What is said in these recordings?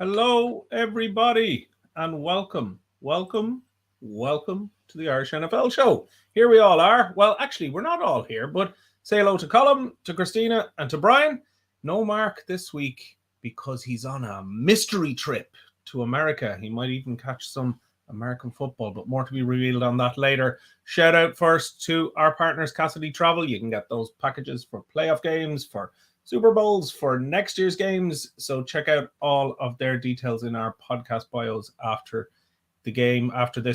Hello, everybody, and welcome to the Irish NFL show. Here we all are. Well, actually, we're not all here, but say hello to Colin, to Christina, and to Brian. No Mark this week because he's on a mystery trip to America. He might even catch some American football, but more to be revealed on that later. Shout out first to our partners, Cassidy Travel. You can get those packages for playoff games, for Super Bowls, for next year's games. So check out all of their details in our podcast bios after the game, after the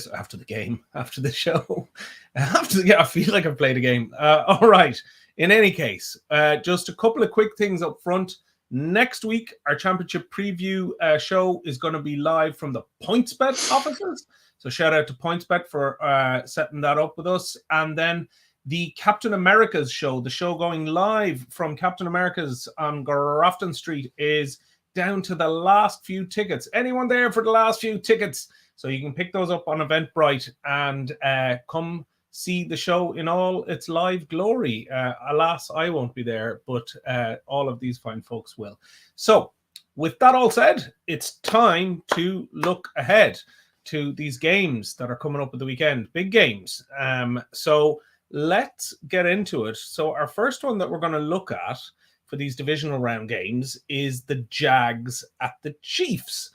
show. I feel like I've played a game. All right. In any case, just a couple of quick things up front. Next week, our championship preview show is going to be live from the PointsBet offices. So shout out to PointsBet for setting that up with us. And then the Captain America's show, the show going live from Captain America's on Grafton Street, is down to the last few tickets. Anyone there for the last few tickets? So you can pick those up on Eventbrite and come see the show in all its live glory. Alas, I won't be there, but all of these fine folks will. So with that all said, it's time to look ahead to these games that are coming up at the weekend. Big games. So let's get into it. So our first one that we're going to look at for these divisional round games is the Jags at the Chiefs.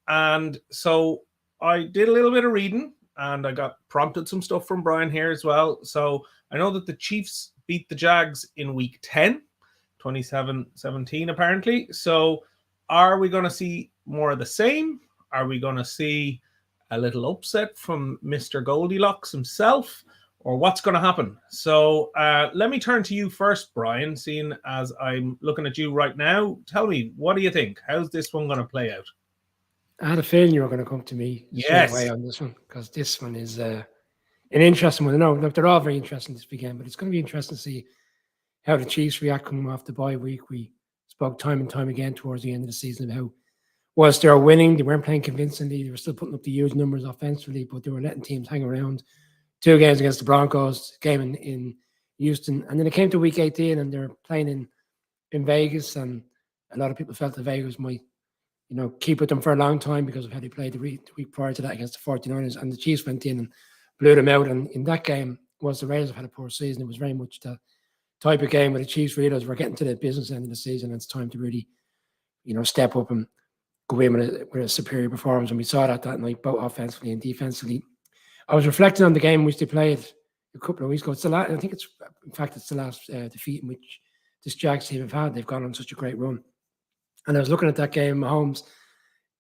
And so I did a little bit of reading and I got prompted some stuff from Brian here as well. So I know that the Chiefs beat the Jags in week 10, 27-17 apparently. So are we going to see more of the same? Are we going to see a little upset from Mr. Goldilocks himself? Or what's going to happen? So let me turn to you first, Brian, seeing as I'm looking at you right now. Tell me, what do you think? How's this one going to play out? I had a feeling you were going to come to me straight away on this one, because this one is an interesting one. No, look, they're all very interesting this weekend, but it's going to be interesting to see how the Chiefs react coming off the bye week. We spoke time and time again towards the end of the season about how, whilst they were winning, they weren't playing convincingly. They were still putting up the huge numbers offensively, but they were letting teams hang around. 2 games against the Broncos, game in Houston, and then it came to week 18 and they're playing in Vegas, and a lot of people felt that Vegas might, keep with them for a long time because of how they played the week prior to that against the 49ers, and the Chiefs went in and blew them out. And in that game, whilst the Raiders have had a poor season, it was very much that type of game where the Chiefs realized we're getting to the business end of the season and it's time to really, step up and go in with a superior performance. And we saw that night, both offensively and defensively. I was reflecting on the game in which they played a couple of weeks ago. It's the last defeat in which this Jags team have had. They've gone on such a great run. And I was looking at that game, Mahomes,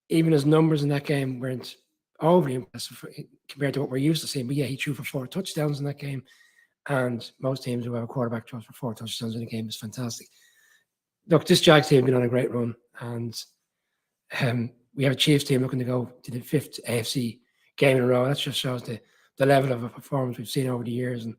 even his numbers in that game weren't overly impressive compared to what we're used to seeing. But yeah, he threw for 4 touchdowns in that game. And most teams who have a quarterback throws for 4 touchdowns in a game is fantastic. Look, this Jags team has been on a great run. And we have a Chiefs team looking to go to the 5th AFC game in a row. That just shows the level of a performance we've seen over the years. And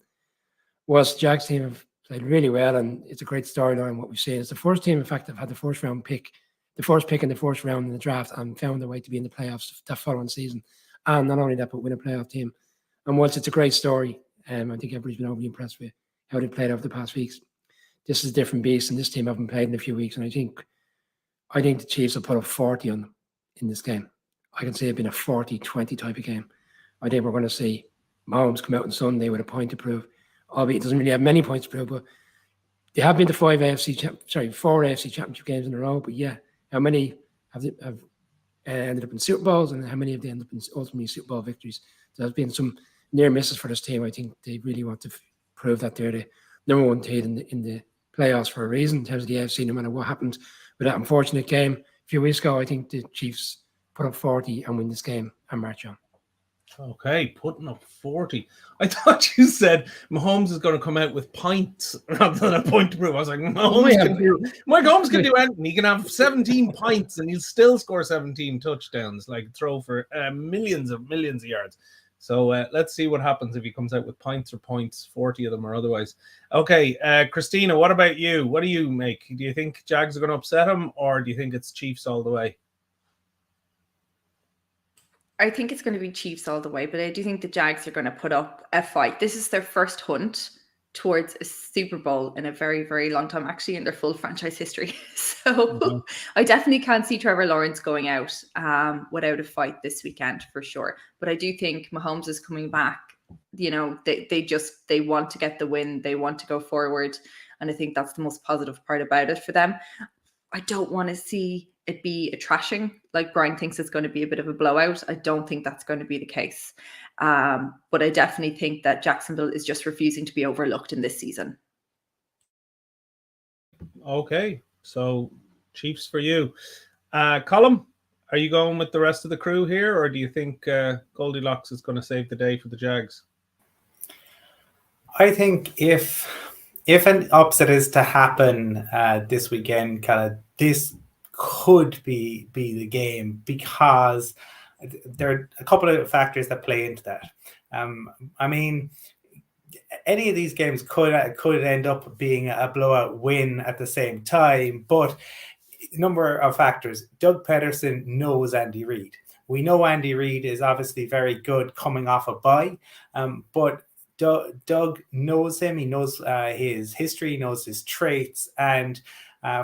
whilst the Jags team have played really well, and it's a great storyline what we've seen, it's the first team, in fact, that had the first pick in the first round in the draft and found their way to be in the playoffs that following season. And not only that, but win a playoff team. And whilst it's a great story, I think everybody's been overly impressed with how they played over the past weeks. This is a different beast, and this team haven't played in a few weeks. And I think the Chiefs will put up 40 on them in this game. I can see it being a 40-20 type of game. I think we're going to see Mahomes come out on Sunday with a point to prove, albeit it doesn't really have many points to prove, but they have been to 4 AFC championship games in a row. But yeah, how many have ended up in Super Bowls, and how many have they ended up in ultimately Super Bowl victories? There's been some near misses for this team. I think they really want to prove that they're the number one team in the playoffs for a reason in terms of the AFC, no matter what happens. With that unfortunate game a few weeks ago, I think the Chiefs put up 40 and win this game and march on. Okay, putting up 40. I thought you said Mahomes is going to come out with points rather than a point to prove. I was like, Mahomes can do anything. He can have 17 points and he'll still score 17 touchdowns, like throw for millions of yards. So let's see what happens if he comes out with points, 40 of them or otherwise. Okay, Christina, what about you? What do you make? Do you think Jags are going to upset him, or do you think it's Chiefs all the way? I think it's going to be Chiefs all the way, but I do think the Jags are going to put up a fight. This is their first hunt towards a Super Bowl in a very, very long time, actually in their full franchise history. So I definitely can't see Trevor Lawrence going out without a fight this weekend for sure. But I do think Mahomes is coming back. You know, they want to get the win. They want to go forward. And I think that's the most positive part about it for them. I don't want to see it be a trashing. Like Brian thinks it's going to be a bit of a blowout. I don't think that's going to be the case. But I definitely think that Jacksonville is just refusing to be overlooked in this season. Okay, so Chiefs for you. Colm, are you going with the rest of the crew here, or do you think Goldilocks is going to save the day for the Jags? I think if an upset is to happen this weekend, kind of this could be the game, because there are a couple of factors that play into that. I mean, any of these games could end up being a blowout win at the same time, but a number of factors. Doug Peterson knows Andy Reid. We know Andy Reid is obviously very good coming off a bye, but Doug knows him. He knows his history, he knows his traits, and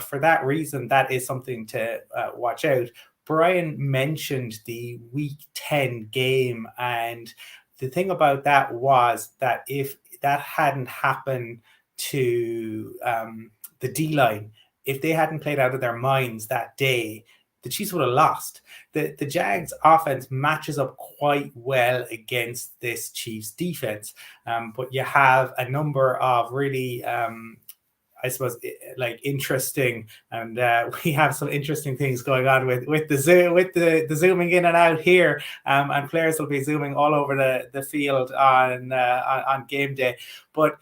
for that reason, that is something to watch out. Brian mentioned the Week 10 game, and the thing about that was that if that hadn't happened to the D-line, if they hadn't played out of their minds that day, the Chiefs would have lost. The Jags offense matches up quite well against this Chiefs defense, but you have a number of really I suppose like interesting, and we have some interesting things going on with the zooming in and out here, and players will be zooming all over the field on game day, but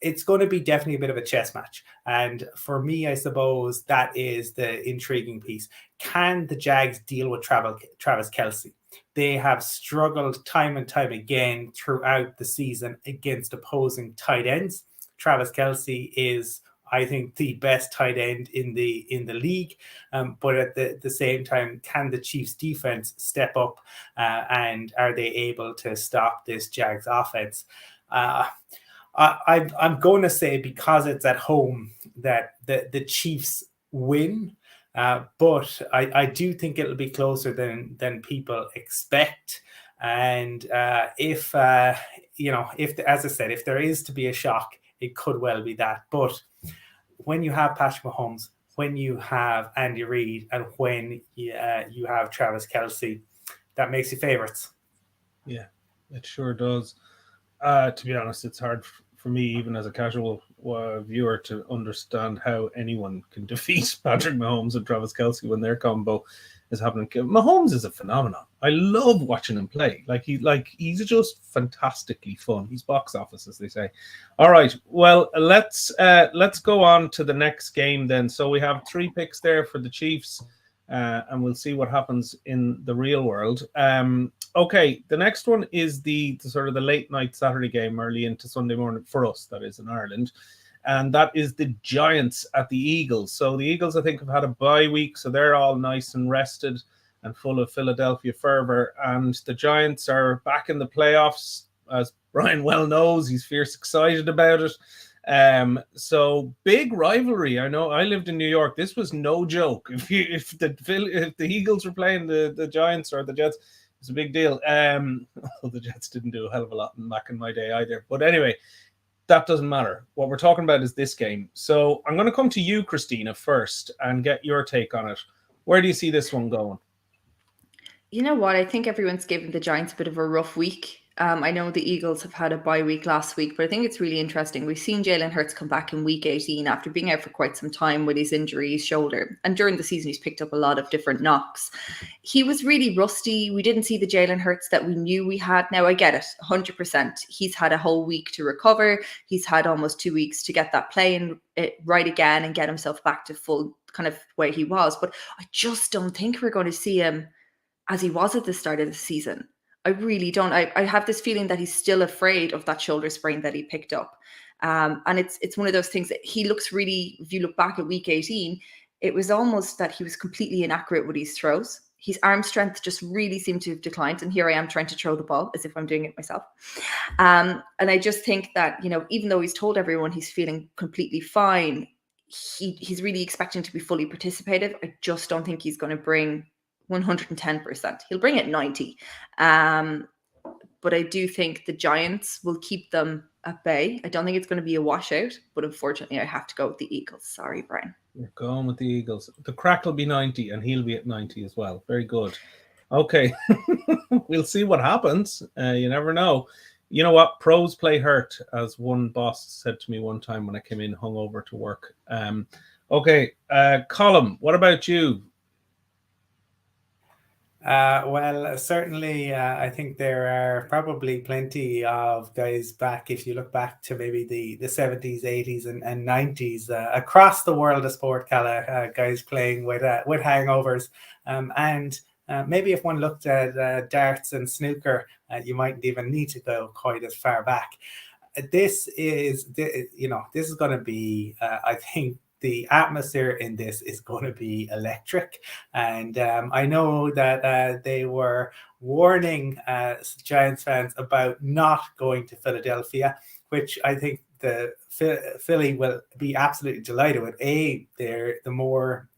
it's going to be definitely a bit of a chess match. And for me, I suppose that is the intriguing piece. Can the Jags deal with Travis Kelce? They have struggled time and time again throughout the season against opposing tight ends. Travis Kelce is, I think, the best tight end in the league. But at the same time, can the Chiefs defense step up and are they able to stop this Jags offense? I'm going to say, because it's at home, that the Chiefs win, but I do think it'll be closer than people expect. And if as I said, if there is to be a shock, it could well be that. But when you have Patrick Mahomes, when you have Andy Reid, and when you have Travis Kelce, that makes you favorites. Yeah, it sure does. To be honest, it's hard for me, even as a casual viewer, to understand how anyone can defeat Patrick Mahomes and Travis Kelce when their combo is happening. Mahomes is a phenomenon. I love watching him play. He's just fantastically fun. He's box office, as they say. All right, well, let's go on to the next game then. So we have 3 picks there for the Chiefs, and we'll see what happens in the real world. Okay, the next one is the sort of the late night Saturday game, early into Sunday morning for us, that is in Ireland. And that is the Giants at the Eagles. So the Eagles, I think, have had a bye week, so they're all nice and rested and full of Philadelphia fervor. And the Giants are back in the playoffs, as Brian well knows. He's fierce excited about it. So big rivalry. I know I lived in New York. This was no joke. If the Eagles were playing the Giants or the Jets, it's a big deal. The Jets didn't do a hell of a lot back in my day either. But anyway, that doesn't matter. What we're talking about is this game. So I'm going to come to you, Christina, first and get your take on it. Where do you see this one going? You know what? I think everyone's given the Giants a bit of a rough week. I know the Eagles have had a bye week last week, but I think it's really interesting. We've seen Jalen Hurts come back in week 18 after being out for quite some time with his injury, his shoulder. And during the season, he's picked up a lot of different knocks. He was really rusty. We didn't see the Jalen Hurts that we knew we had. Now, I get it, 100%. He's had a whole week to recover. He's had almost 2 weeks to get that playing right again and get himself back to full kind of where he was. But I just don't think we're going to see him as he was at the start of the season. I really don't. I have this feeling that he's still afraid of that shoulder sprain that he picked up. And it's one of those things that he looks really, if you look back at week 18, it was almost that he was completely inaccurate with his throws. his arm strength just really seemed to have declined. And here I am trying to throw the ball as if I'm doing it myself. And I just think that, you know, even though he's told everyone he's feeling completely fine, he's really expecting to be fully participative. I just don't think he's going to bring 110%. He'll bring it 90. But I do think the Giants will keep them at bay. I don't think it's going to be a washout, but unfortunately I have to go with the Eagles. Sorry, Brian. You're going with the Eagles. The crack will be 90 and he'll be at 90 as well. Very good. Okay. We'll see what happens. You never know. You know what? Pros play hurt, as one boss said to me one time when I came in hungover to work. Okay. Colm, what about you? Well, certainly, I think there are probably plenty of guys back, if you look back to maybe the 70s, 80s, and 90s, across the world of sport, Calla, guys playing with hangovers. And maybe if one looked at darts and snooker, you mightn't even need to go quite as far back. This is going to be, I think, the atmosphere in this is going to be electric. And I know that they were warning Giants fans about not going to Philadelphia, which I think the Philly will be absolutely delighted with. They're the more,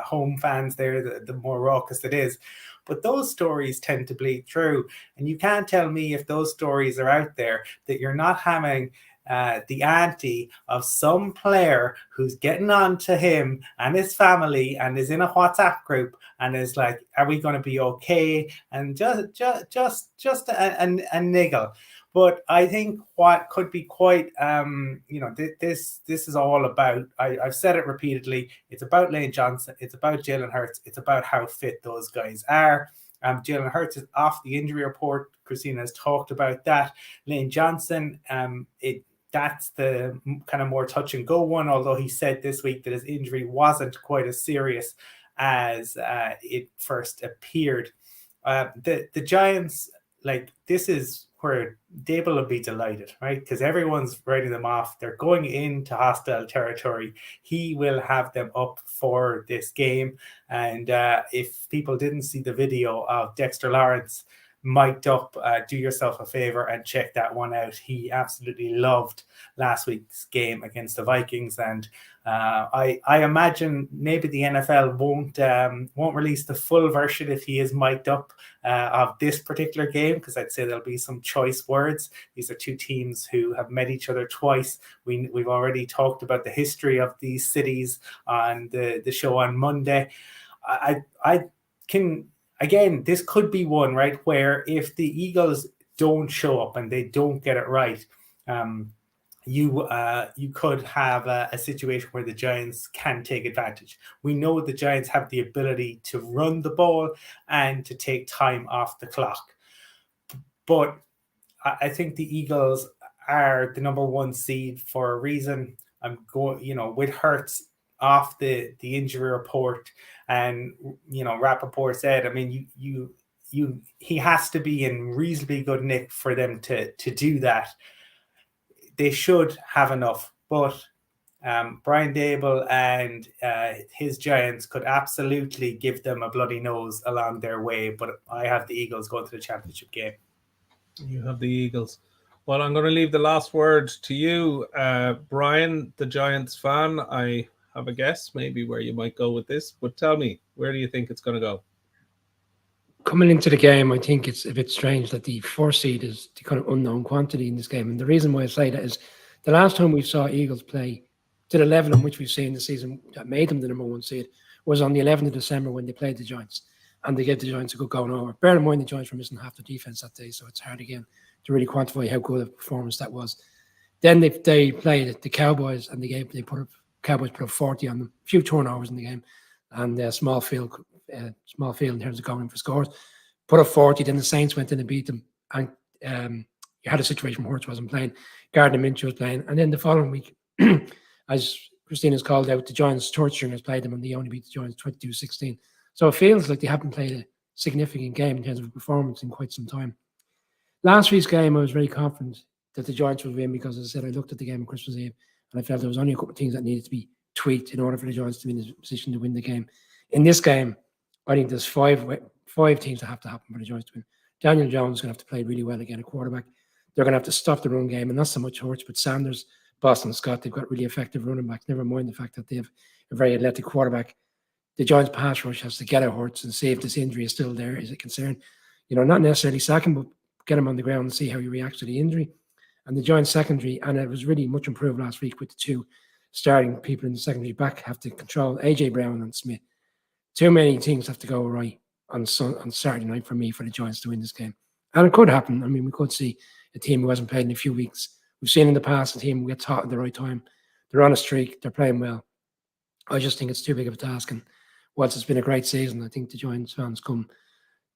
home fans there, the more raucous it is. But those stories tend to bleed through. And you can't tell me, if those stories are out there, that you're not having the ante of some player who's getting on to him and his family and is in a WhatsApp group and is like, are we going to be okay? And just a niggle. But I think what could be quite, this is all about, I've said it repeatedly, it's about Lane Johnson, it's about Jalen Hurts, it's about how fit those guys are. Jalen Hurts is off the injury report. Christina has talked about that. Lane Johnson, that's the kind of more touch and go one, although he said this week that his injury wasn't quite as serious as it first appeared. The Giants, this is where Dable will be delighted, right? Because everyone's writing them off. They're going into hostile territory. He will have them up for this game. And if people didn't see the video of Dexter Lawrence mic'd up, do yourself a favor and check that one out. He absolutely loved last week's game against the Vikings, and I imagine maybe the NFL won't release the full version if he is mic'd up of this particular game, because I'd say there'll be some choice words. These are two teams who have met each other twice. We've already talked about the history of these cities on the show on Monday. I can. Again, this could be one, right, where if the Eagles don't show up and they don't get it right, you could have a situation where the Giants can take advantage. We know the Giants have the ability to run the ball and to take time off the clock. But I think the Eagles are the number one seed for a reason. I'm going, with Hurts off the injury report, and Rappaport said, I mean, he has to be in reasonably good nick for them to do that. They should have enough, but Brian Dable and his Giants could absolutely give them a bloody nose along their way. But I have the Eagles going to the championship game. You have the Eagles. Well, I'm going to leave the last word to you, Brian, the Giants fan. I have a guess maybe where you might go with this, but tell me, where do you think it's going to go? Coming into the game, I think it's a bit strange that the 4 seed is the kind of unknown quantity in this game. And the reason why I say that is the last time we saw Eagles play to the level in which we've seen the season that made them the number 1 seed was on the 11th of December when they played the Giants. And they gave the Giants a good going over. Bear in mind the Giants were missing half the defense that day, so it's hard again to really quantify how good a performance that was. Then they played the Cowboys, and Cowboys put up 40 on them. A few turnovers in the game, and small field in terms of going for scores. Put up 40. Then the Saints went in and beat them, and you had a situation where Hurts wasn't playing, Gardner Minshew was playing, and then the following week, as Christina's called out, the Giants' third stringers played them, and they only beat the Giants 22-16. So it feels like they haven't played a significant game in terms of performance in quite some time. Last week's game, I was very confident that the Giants would win because, as I said, I looked at the game on Christmas Eve and I felt there was only a couple of things that needed to be tweaked in order for the Giants to be in a position to win the game. In this game, I think there's five teams that have to happen for the Giants to win. Daniel Jones is going to have to play really well again, a quarterback. They're going to have to stop the run game, and not so much Hurts, but Sanders, Boston Scott. They've got really effective running backs. Never mind the fact that they have a very athletic quarterback. The Giants pass rush has to get at Hurts and see if this injury is still there. Is it concern? Not necessarily sack him, but get him on the ground and see how he reacts to the injury. And the Giants secondary, and it was really much improved last week with the two starting people in the secondary back, have to control AJ Brown and Smith. Too many things have to go right on Saturday night for me for the Giants to win this game. And it could happen. I mean, we could see a team who hasn't played in a few weeks. We've seen in the past a team who gets hot at the right time. They're on a streak. They're playing well. I just think it's too big of a task. And whilst it's been a great season, I think the Giants fans come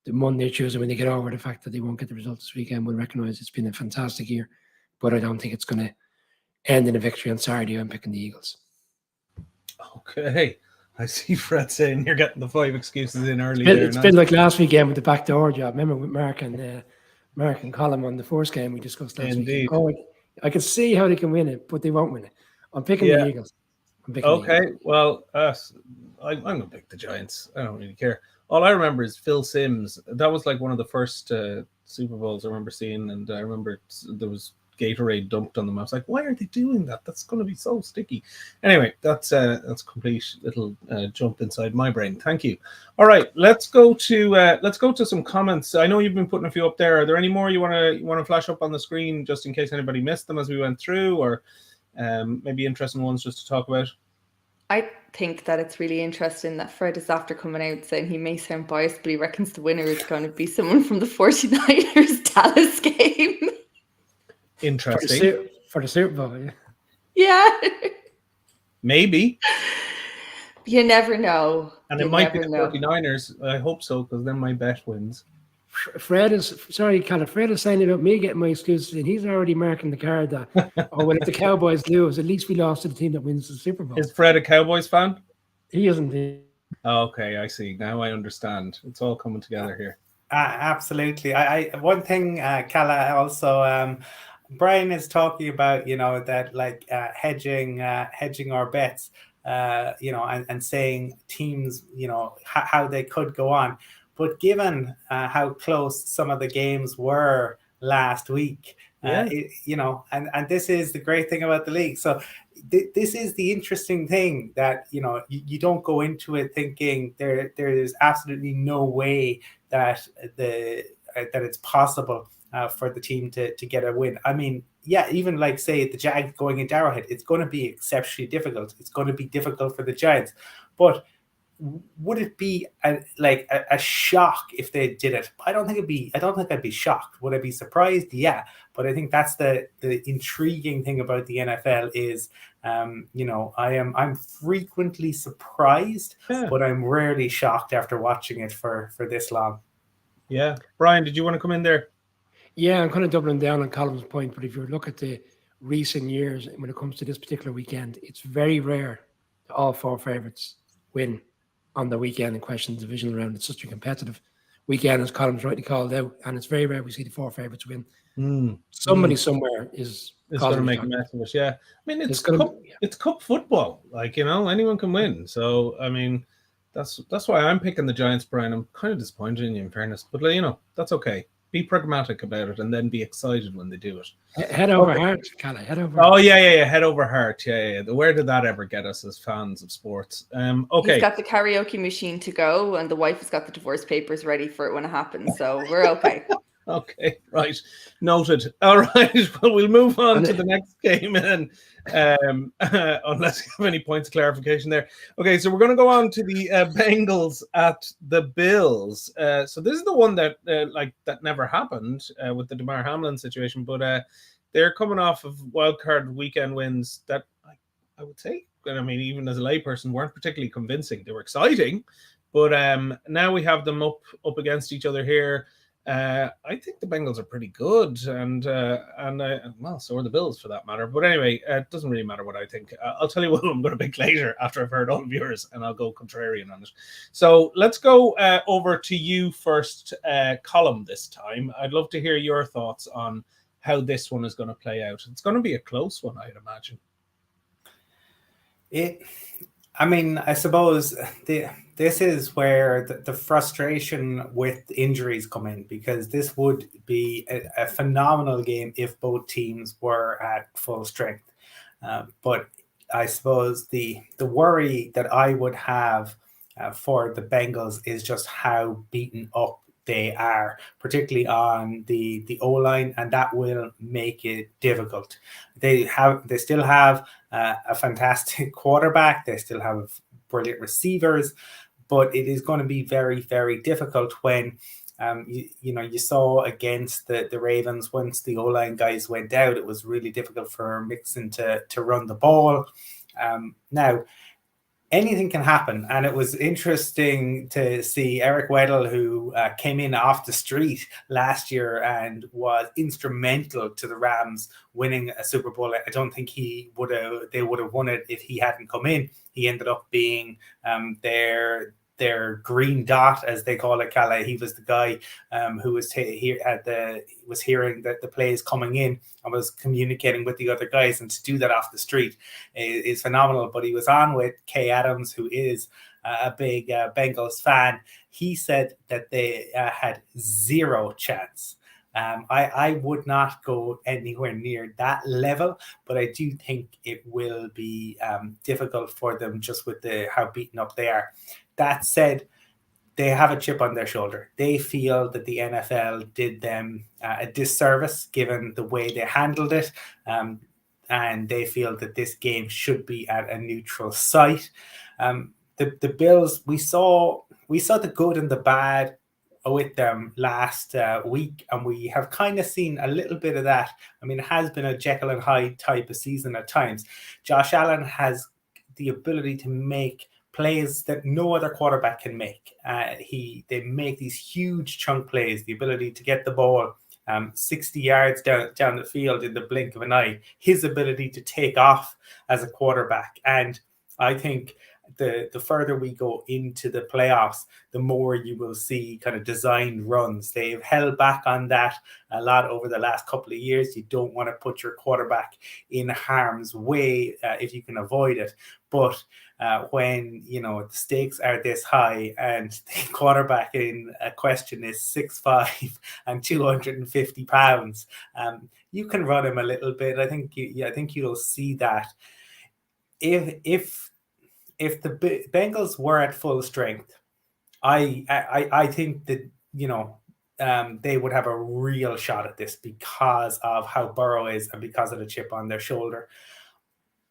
the Monday or Tuesday when they get over the fact that they won't get the results this weekend will recognise it's been a fantastic year. But I don't think it's going to end in a victory on Saturday. I'm picking the Eagles. Okay. I see Fred saying you're getting the 5 excuses in early. It's been like last weekend with the backdoor job. Remember with Mark and Colin on the first game we discussed last week. Oh, I can see how they can win it, but they won't win it. I'm picking the Eagles. Well, I'm going to pick the Giants. I don't really care. All I remember is Phil Simms. That was like one of the first Super Bowls I remember seeing, and I remember there was Gatorade dumped on them. I was like, why are they doing that? That's going to be so sticky. Anyway, that's a complete little jump inside my brain. Thank you. All right, let's go to some comments. I know you've been putting a few up there. Are there any more you want to flash up on the screen just in case anybody missed them as we went through, or maybe interesting ones just to talk about? I think that it's really interesting that Fred is after coming out saying he may sound biased, but he reckons the winner is going to be someone from the 49ers Dallas game. Interesting. For the Super Bowl, yeah. Maybe. You never know. And it might be the 49ers. I hope so, because then my bet wins. Fred is saying about me getting my excuses, and he's already marking the card that, well, if the Cowboys lose, at least we lost to the team that wins the Super Bowl. Is Fred a Cowboys fan? He isn't. Okay, I see. Now I understand. It's all coming together here. Absolutely. I one thing, Calla, also, Brian is talking about, that like hedging our bets, and saying teams, how they could go on. But given how close some of the games were last week, and this is the great thing about the league. So this is the interesting thing that, you don't go into it thinking there is absolutely no way that it's possible for the team to get a win. I mean, even like say the Jags going into Arrowhead, it's going to be exceptionally difficult. It's going to be difficult for the Giants, but would it be a shock if they did it? I don't think I'd be shocked. Would I be surprised? Yeah, but I think that's the intriguing thing about the NFL is, I'm frequently surprised, but I'm rarely shocked after watching it for this long. Yeah, Brian, did you want to come in there? Yeah, I'm kind of doubling down on Colm's point, but if you look at the recent years when it comes to this particular weekend, it's very rare that all 4 favorites win on the weekend in question, divisional round. It's such a competitive weekend, as Colm's rightly called out, and it's very rare we see the 4 favorites win. Somebody somewhere is going to make a mess of it. Yeah, I mean it's cup football. Like, anyone can win. So I mean, that's why I'm picking the Giants, Brian. I'm kind of disappointed in you, in fairness, but that's okay. Be pragmatic about it, and then be excited when they do it. Head over heart, Calla. Head over. Oh yeah. Head over heart. Yeah. Where did that ever get us as fans of sports? Okay. He's got the karaoke machine to go, and the wife has got the divorce papers ready for it when it happens. So we're okay. Okay, right. Noted. All right. Well, we'll move on to the next game, and unless you have any points of clarification there. Okay, so we're going to go on to the Bengals at the Bills. So this is the one that that never happened with the Damar Hamlin situation, but they're coming off of wildcard weekend wins that I would say, I mean, even as a layperson, weren't particularly convincing. They were exciting, but now we have them up against each other here. I think the Bengals are pretty good, and well, so are the Bills for that matter. But anyway, it doesn't really matter what I think. I'll tell you what I'm going to pick later after I've heard all of yours, and I'll go contrarian on it. So let's go over to you first, Colm, this time. I'd love to hear your thoughts on how this one is going to play out. It's going to be a close one, I'd imagine. I mean, I suppose this is where the frustration with injuries come in, because this would be a phenomenal game if both teams were at full strength. But I suppose the worry that I would have for the Bengals is just how beaten up they are, particularly on the O line, and that will make it difficult. They still have a fantastic quarterback. They still have brilliant receivers, but it is going to be very, very difficult when you saw against the Ravens, once the O-line guys went out, it was really difficult for Mixon to run the ball. Now, anything can happen, and it was interesting to see Eric Weddle, who came in off the street last year and was instrumental to the Rams winning a Super Bowl. I don't think they would have won it if he hadn't come in. He ended up being their green dot, as they call it, Calla. He was the guy who was hearing that the plays coming in and was communicating with the other guys, and to do that off the street is phenomenal. But he was on with Kay Adams, who is a big Bengals fan. He said that they had zero chance. I would not go anywhere near that level, but I do think it will be difficult for them just with how beaten up they are. That said, they have a chip on their shoulder. They feel that the NFL did them a disservice given the way they handled it, and they feel that this game should be at a neutral site. The Bills, we saw the good and the bad with them last week, and we have kind of seen a little bit of that. I mean, it has been a Jekyll and Hyde type of season at times. Josh Allen has the ability to make plays that no other quarterback can make. They make these huge chunk plays, the ability to get the ball 60 yards down the field in the blink of an eye, his ability to take off as a quarterback. And I think the further we go into the playoffs, the more you will see kind of designed runs. They've held back on that a lot over the last couple of years. You don't want to put your quarterback in harm's way if you can avoid it. But when the stakes are this high and the quarterback in question is 6'5" and 250 pounds, you can run him a little bit. I think you'll see that if the Bengals were at full strength, I think that they would have a real shot at this because of how Burrow is and because of the chip on their shoulder.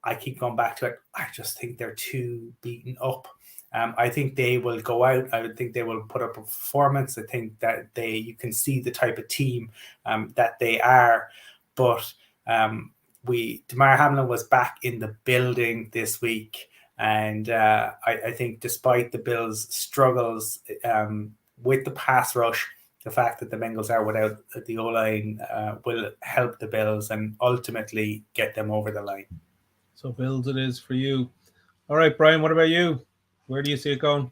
I keep going back to it. I just think they're too beaten up. I think they will go out. I would think they will put up a performance. I think that you can see the type of team that they are. But Damar Hamlin was back in the building this week. And I think despite the Bills' struggles with the pass rush, the fact that the Bengals are without the O-line will help the Bills and ultimately get them over the line. So Bills it is for you. All right, Brian, what about you? Where do you see it going?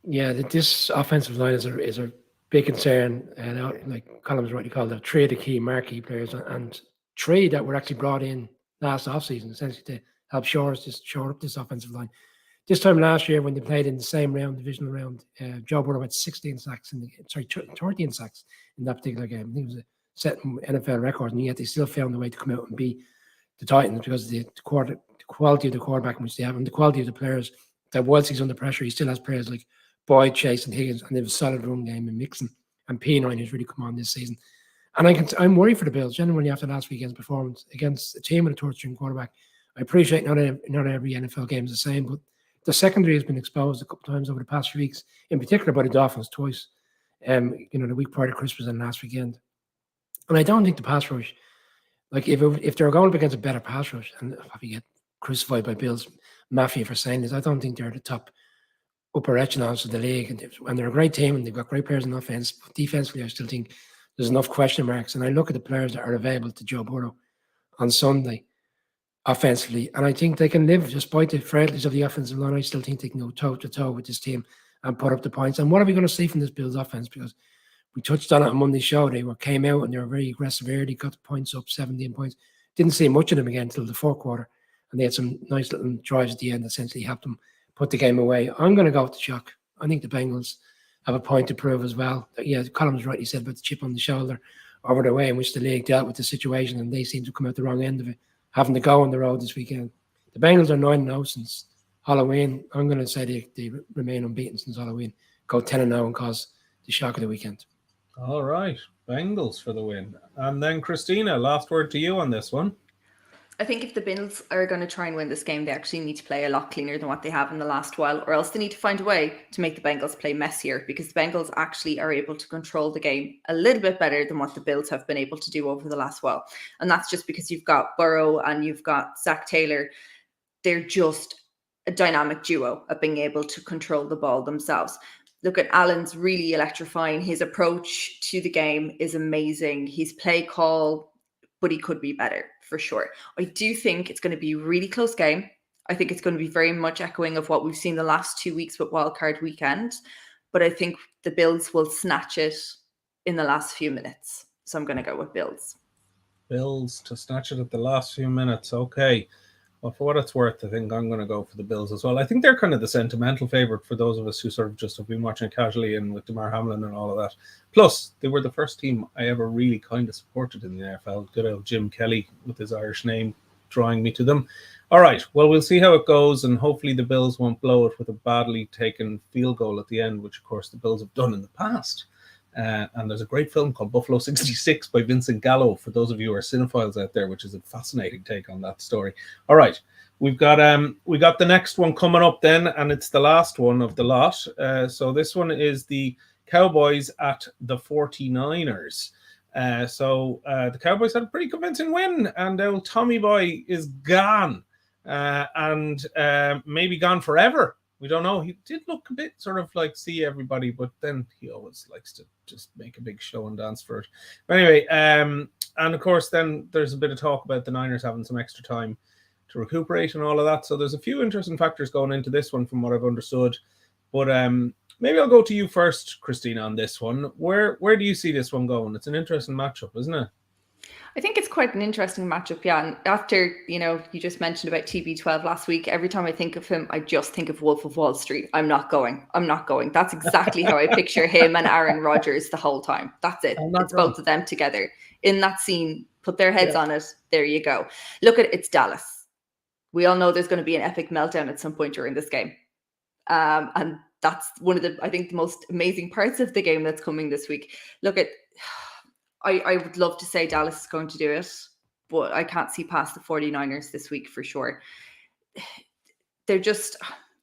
Yeah, this offensive line is a big concern. And like Colum's rightly called it, three of the key marquee players, and three that were actually brought in last offseason, essentially to help shore up this offensive line. This time last year, when they played in the same round, divisional round, Joe Burrow had 13 sacks in that particular game. I think it was a set NFL record, and yet they still found a way to come out and beat the Titans because of the quality of the quarterback which they have and the quality of the players. That once he's under pressure, he still has players like Boyd, Chase, and Higgins, and they have a solid run game in Mixon and P9 who's really come on this season. And I'm worried for the Bills, genuinely, after last weekend's performance against a team with a third-string quarterback. I appreciate not every NFL game is the same, but the secondary has been exposed a couple of times over the past few weeks, in particular by the Dolphins twice. The week prior to Christmas and last weekend. And I don't think the pass rush, like if they're going up against a better pass rush, and I'll probably get crucified by Bills Mafia for saying this, I don't think they're the top upper echelons of the league. And they're a great team and they've got great players in offense. But defensively, I still think there's enough question marks. And I look at the players that are available to Joe Burrow on Sunday offensively, and I think they can live despite the frailties of the offensive line. I still think they can go toe to toe with this team and put up the points. And what are we going to see from this Bills offense? Because we touched on it on Monday's show. They came out and they were very aggressive early, got the points up, 17 points. Didn't see much of them again until the fourth quarter. and they had some nice little drives at the end that essentially helped them put the game away. I'm going to go with the shock. I think the Bengals have a point to prove as well. Yeah, Colm's right. He said about the chip on the shoulder over the way in which the league dealt with the situation, and they seem to come out the wrong end of it, having to go on the road this weekend. The Bengals are 9-0 since Halloween. I'm going to say they remain unbeaten since Halloween. Go 10-0 and cause the shock of the weekend. All right. Bengals for the win. And then Christina, last word to you on this one. I think if the Bills are going to try and win this game, they actually need to play a lot cleaner than what they have in the last while, or else they need to find a way to make the Bengals play messier, because the Bengals actually are able to control the game a little bit better than what the Bills have been able to do over the last while. And that's just because you've got Burrow and you've got Zach Taylor. They're just a dynamic duo of being able to control the ball themselves. Look at Allen's really electrifying. His approach to the game is amazing. His play call, but he could be better for sure. I do think it's going to be a really close game. I think it's going to be very much echoing of what we've seen the last 2 weeks with wildcard weekend. But I think the Bills will snatch it in the last few minutes. So I'm going to go with Bills. Bills to snatch it at the last few minutes. Okay. Well, for what it's worth, I think I'm going to go for the Bills as well. I think they're kind of the sentimental favorite for those of us who sort of just have been watching it casually and with DeMar Hamlin and all of that. Plus, they were the first team I ever really kind of supported in the NFL. Good old Jim Kelly with his Irish name drawing me to them. All right. Well, we'll see how it goes, and hopefully the Bills won't blow it with a badly taken field goal at the end, which, of course, the Bills have done in the past. And there's a great film called Buffalo 66 by Vincent Gallo, for those of you who are cinephiles out there, which is a fascinating take on that story. All right, we got the next one coming up then, and it's the last one of the lot. So this one is the Cowboys at the 49ers. So the Cowboys had a pretty convincing win, and old Tommy Boy is gone, and maybe gone forever. We don't know. He did look a bit sort of like see everybody, but then he always likes to just make a big show and dance for it. But anyway, and of course, then there's a bit of talk about the Niners having some extra time to recuperate and all of that. So there's a few interesting factors going into this one from what I've understood. But maybe I'll go to you first, Christina, on this one. Where do you see this one going? It's an interesting matchup, isn't it? I think it's quite an interesting matchup, yeah. And after, you just mentioned about TB12 last week, every time I think of him, I just think of Wolf of Wall Street. I'm not going. That's exactly how I picture him and Aaron Rodgers the whole time. That's it. It's both of them together in that scene. Put their heads on it. There you go. Look at it's Dallas. We all know there's going to be an epic meltdown at some point during this game. And that's one of the most amazing parts of the game that's coming this week. Look at... I would love to say Dallas is going to do it, but I can't see past the 49ers this week for sure. They're just,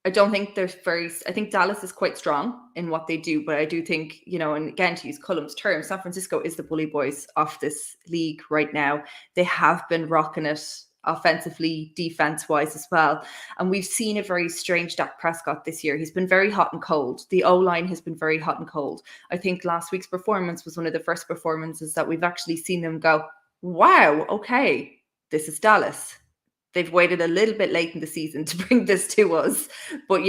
I don't think they're I think Dallas is quite strong in what they do, but I do think, and again, to use Cullum's term, San Francisco is the bully boys of this league right now. They have been rocking it offensively, defense-wise as well. And we've seen a very strange Dak Prescott this year. He's been very hot and cold. The O-line has been very hot and cold. I think last week's performance was one of the first performances that we've actually seen them go, wow, okay, this is Dallas. They've waited a little bit late in the season to bring this to us, but,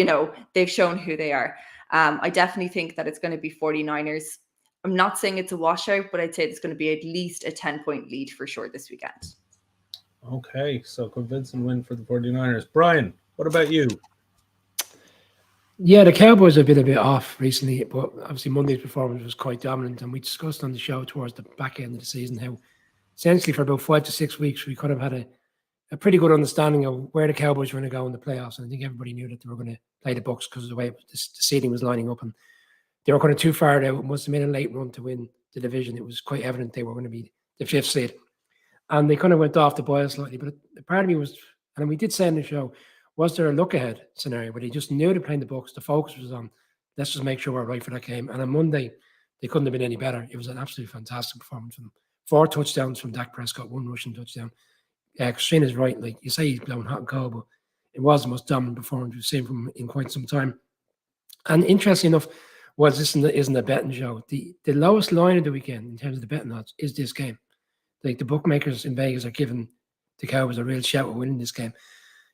they've shown who they are. I definitely think that it's going to be 49ers. I'm not saying it's a washout, but I'd say it's going to be at least a 10-point lead for sure this weekend. Okay, so convincing win for the 49ers. Brian, what about you? Yeah, the Cowboys have been a bit off recently, but obviously Monday's performance was quite dominant, and we discussed on the show towards the back end of the season how essentially for about 5 to 6 weeks we could have had a pretty good understanding of where the Cowboys were going to go in the playoffs, and I think everybody knew that they were going to play the Bucs because of the way the seeding was lining up, and they were kind of too far out. It must have been a late run to win the division. It was quite evident they were going to be the 5th seed. And they kind of went off the boil slightly. But part of me was, and we did say in the show, was there a look-ahead scenario where they just knew they're playing the Bucs, the focus was on, let's just make sure we're right for that game. And on Monday, they couldn't have been any better. It was an absolutely fantastic performance from them. 4 touchdowns from Dak Prescott, 1 rushing touchdown. Christina's right. Like you say, he's blown hot and cold, but it was the most dominant performance we've seen from him in quite some time. And interesting enough, was this isn't a betting show. The lowest line of the weekend in terms of the betting odds is this game. Like the bookmakers in Vegas are giving the Cowboys a real shout at winning this game.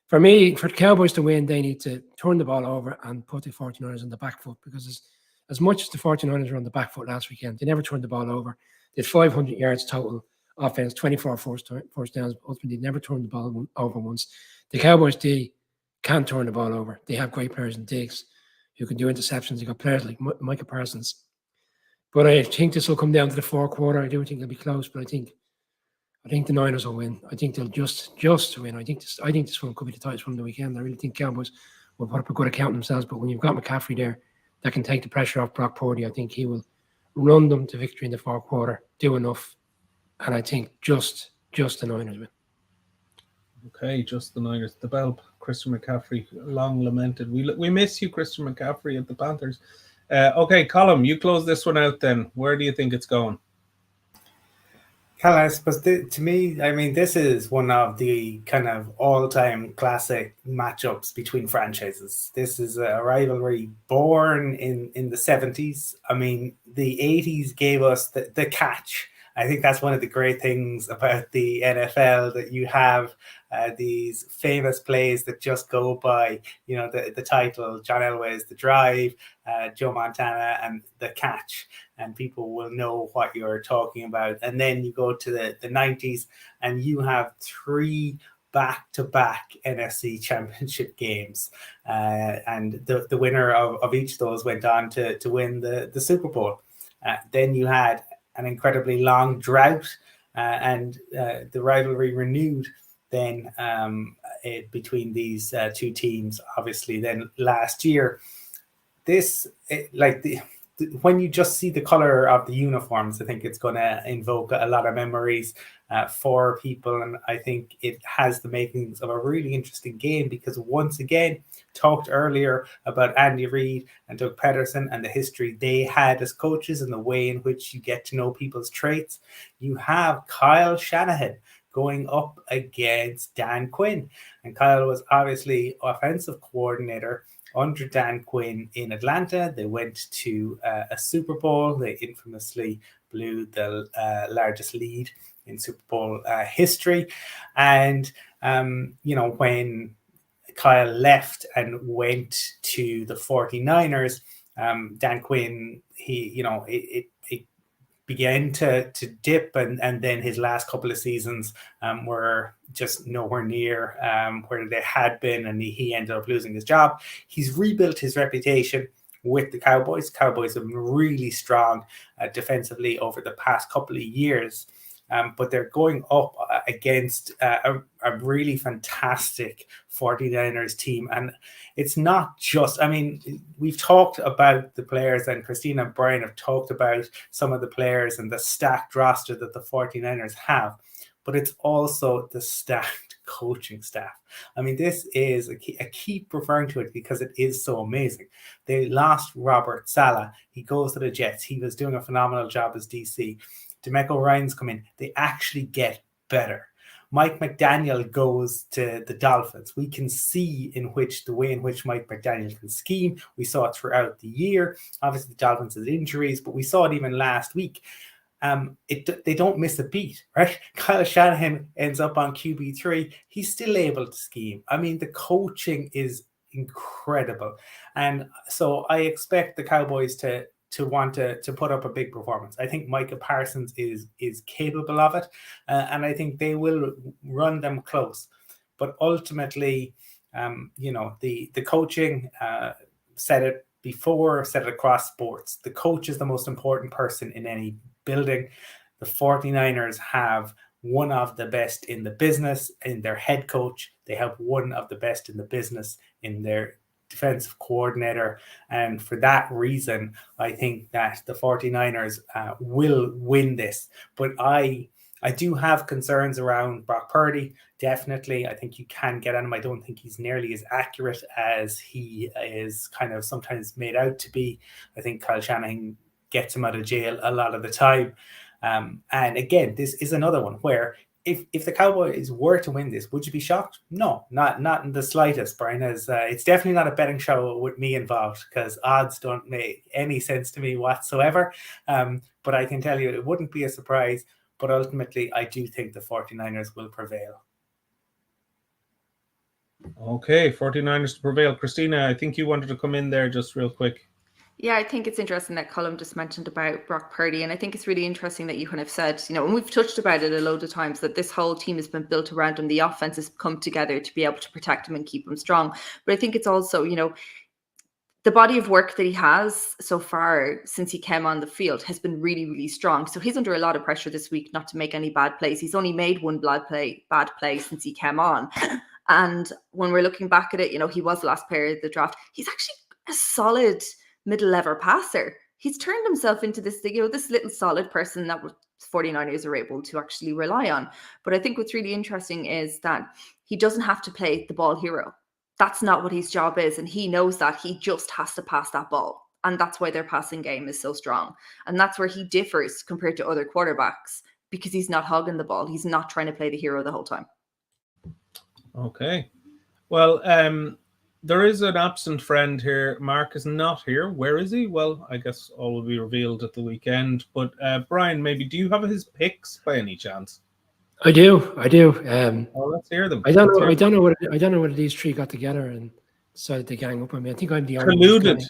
For me, for the Cowboys to win, they need to turn the ball over and put the 49ers on the back foot, because as much as the 49ers were on the back foot last weekend, they never turned the ball over. They had 500 yards total offense, 24 first downs, but ultimately never turned the ball over once. The Cowboys D can turn the ball over. They have great players in Diggs who can do interceptions. They've got players like Micah Parsons. But I think this will come down to the fourth quarter. I do think it'll be close, but I think the Niners will win. I think they'll just win. I think this one could be the tightest one of the weekend. I really think Cowboys will put up a good account of themselves. But when you've got McCaffrey there that can take the pressure off Brock Purdy, I think he will run them to victory in the fourth quarter, do enough. And I think just the Niners win. Okay, just the Niners. The bell, Christian McCaffrey, long lamented. We miss you, Christian McCaffrey, at the Panthers. Okay, Colm, you close this one out then. Where do you think it's going? Cal, I suppose to me, I mean, this is one of the kind of all-time classic matchups between franchises. This is a rivalry born in the 70s. I mean, the 80s gave us the catch. I think that's one of the great things about the NFL, that you have these famous plays that just go by, you know, the title, John Elway's The Drive, Joe Montana, and The Catch. And people will know what you're talking about. And then you go to the 90s and you have 3 back-to-back NFC championship games. And the winner of each of those went on to win the Super Bowl. Then you had an incredibly long drought, and the rivalry renewed then between these two teams, obviously, then last year. When you just see the color of the uniforms, I think it's going to invoke a lot of memories for people. And I think it has the makings of a really interesting game, because once again, talked earlier about Andy Reid and Doug Peterson and the history they had as coaches and the way in which you get to know people's traits. You have Kyle Shanahan going up against Dan Quinn. And Kyle was obviously offensive coordinator under Dan Quinn in Atlanta. They went to a Super Bowl. They infamously blew the largest lead in Super Bowl history. And, when Kyle left and went to the 49ers, Dan Quinn, it began to dip, and then his last couple of seasons were just nowhere near where they had been, and he ended up losing his job. He's rebuilt his reputation with the Cowboys. Cowboys have been really strong defensively over the past couple of years, but they're going up against a really fantastic 49ers team. And it's not just, I mean, we've talked about the players, and Christina and Brian have talked about some of the players and the stacked roster that the 49ers have, but it's also the stacked coaching staff. I mean, this is I keep referring to it because it is so amazing. They lost Robert Saleh. He goes to the Jets. He was doing a phenomenal job as DC. DeMeco Ryans come in. They actually get better. Mike McDaniel goes to the Dolphins. We can see the way in which Mike McDaniel can scheme. We saw it throughout the year. Obviously, the Dolphins had injuries, but we saw it even last week. They don't miss a beat, right? Kyle Shanahan ends up on QB3. He's still able to scheme. I mean, the coaching is incredible. And so I expect the Cowboys to want to put up a big performance. I think Micah Parsons is capable of it, and I think they will run them close. But ultimately, the coaching, said it before, said it across sports. The coach is the most important person in any building. The 49ers have one of the best in the business in their head coach. They have one of the best in the business in their defensive coordinator. And for that reason, I think that the 49ers will win this. But I do have concerns around Brock Purdy. Definitely. I think you can get on him. I don't think he's nearly as accurate as he is kind of sometimes made out to be. I think Kyle Shanahan gets him out of jail a lot of the time. And again, this is another one where if the Cowboys were to win this, would you be shocked? No, not in the slightest, Brian. As it's definitely not a betting show with me involved, because odds don't make any sense to me whatsoever. But I can tell you it wouldn't be a surprise. But ultimately, I do think the 49ers will prevail. Okay, 49ers to prevail. Christina, I think you wanted to come in there just real quick. Yeah, I think it's interesting that Colm just mentioned about Brock Purdy. And I think it's really interesting that you kind of said, and we've touched about it a load of times, that this whole team has been built around him. The offense has come together to be able to protect him and keep him strong. But I think it's also, the body of work that he has so far since he came on the field has been really, really strong. So he's under a lot of pressure this week not to make any bad plays. He's only made one bad play since he came on. And when we're looking back at it, he was the last player of the draft. He's actually a solid middle-level passer. He's turned himself into this, this little solid person that 49ers are able to actually rely on. But I think what's really interesting is that he doesn't have to play the ball hero. That's not what his job is. And he knows that. He just has to pass that ball. And that's why their passing game is so strong. And that's where he differs compared to other quarterbacks, because he's not hogging the ball. He's not trying to play the hero the whole time. Okay. Well, there is an absent friend here. Mark is not here. Where is he? Well, I guess all will be revealed at the weekend. But Brian, maybe do you have his picks by any chance? I do. Let's hear them. I don't know what these three got together and decided to gang up on me. I think I'm the only colluded.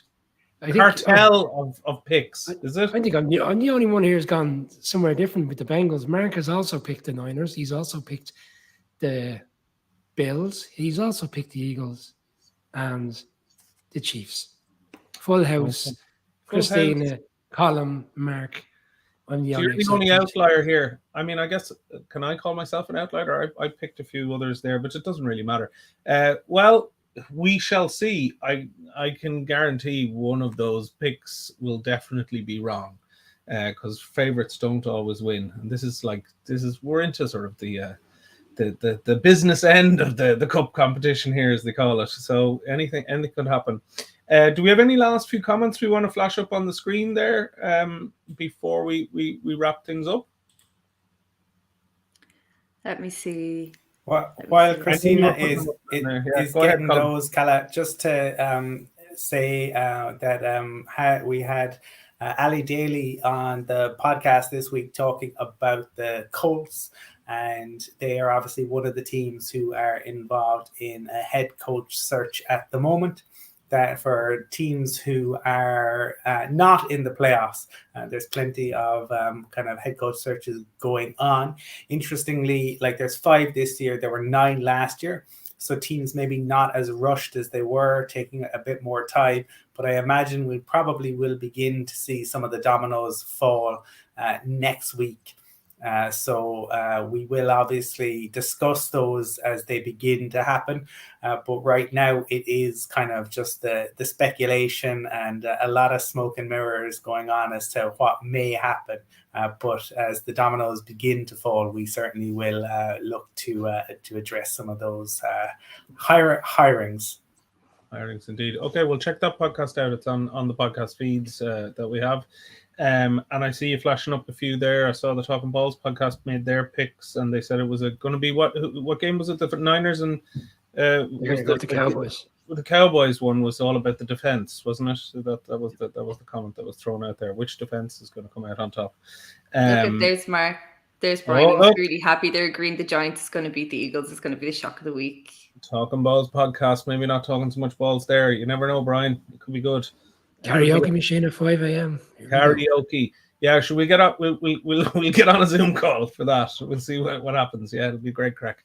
Cartel of picks, is it? I think I'm the only one here who's gone somewhere different with the Bengals. Mark has also picked the Niners. He's also picked the Bills. He's also picked the Eagles and the Chiefs. Full house. Okay. Christina, Colm, Mark. You're the only outlier here. I mean, I guess, can I call myself an outlier? I picked a few others there, but it doesn't really matter. Well, we shall see. I can guarantee one of those picks will definitely be wrong, because favorites don't always win. And we're into sort of the business end of the cup competition here, as they call it. So anything could happen. Do we have any last few comments we want to flash up on the screen there before we wrap things up? Let me see. While Christina is getting those, Calla, just to say that we had Ali Daly on the podcast this week talking about the Colts, and they are obviously one of the teams who are involved in a head coach search at the moment. That for teams who are not in the playoffs, there's plenty of kind of head coach searches going on. Interestingly, there's 5 this year. There were 9 last year. So teams maybe not as rushed as they were, taking a bit more time. But I imagine we probably will begin to see some of the dominoes fall next week. So we will obviously discuss those as they begin to happen. But right now it is kind of just the speculation and a lot of smoke and mirrors going on as to what may happen. But as the dominoes begin to fall, we certainly will look to address some of those hirings. Hirings indeed. Okay, well, check that podcast out. It's on the podcast feeds that we have. And I see you flashing up a few there. I saw the Talking Balls podcast made their picks, and they said it was going to be what game was it? The Niners and the Cowboys. The Cowboys one was all about the defense, wasn't it? That was the comment that was thrown out there. Which defense is going to come out on top? There's Mark. There's Brian. He's really happy. They're agreeing the Giants is going to beat the Eagles. It's going to be the shock of the week. Talking Balls podcast. Maybe not talking so much balls there. You never know, Brian. It could be good. Karaoke machine at 5 a.m. Karaoke. Yeah, should we get up? We'll get on a Zoom call for that. We'll see what happens. Yeah, it'll be a great crack.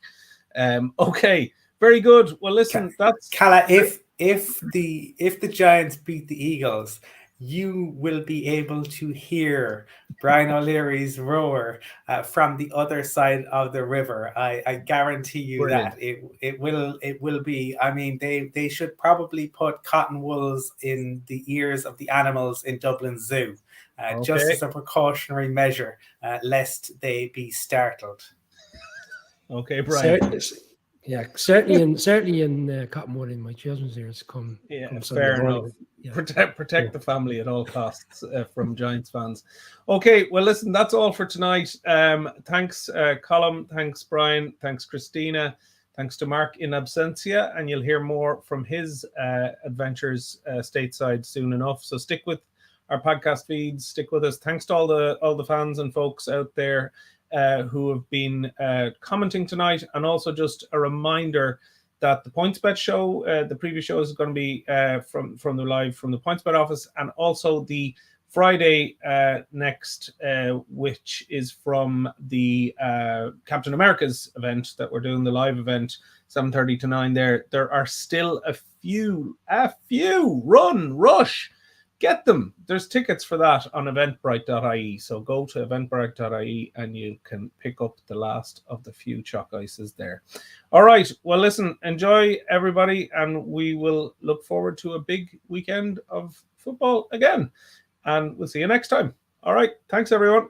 Okay, very good. Well, listen, that's Calla. If the Giants beat the Eagles, you will be able to hear Brian O'Leary's roar from the other side of the river. I guarantee you Brilliant. That it will be. I mean, they should probably put cotton wools in the ears of the animals in Dublin Zoo, just as a precautionary measure, lest they be startled. Okay, Brian. Certainly in Cottonwood in my children's ears come. Yeah, fair enough. Yeah. Protect the family at all costs from Giants fans. Okay, well, listen, that's all for tonight. Thanks, Colm. Thanks, Brian. Thanks, Christina. Thanks to Mark in absentia, and you'll hear more from his adventures stateside soon enough. So stick with our podcast feeds. Stick with us. Thanks to all the fans and folks out there who have been commenting tonight, and also just a reminder that the PointsBet show, the preview show, is going to be from the PointsBet office, and also the Friday next, which is from the Captain America's event that we're doing, the live event, 7:30 to 9. There are still a few rush. Get them. There's tickets for that on eventbrite.ie. So go to eventbrite.ie and you can pick up the last of the few chalk ices there. All right. Well, listen, enjoy everybody, and we will look forward to a big weekend of football again. And we'll see you next time. All right. Thanks, everyone.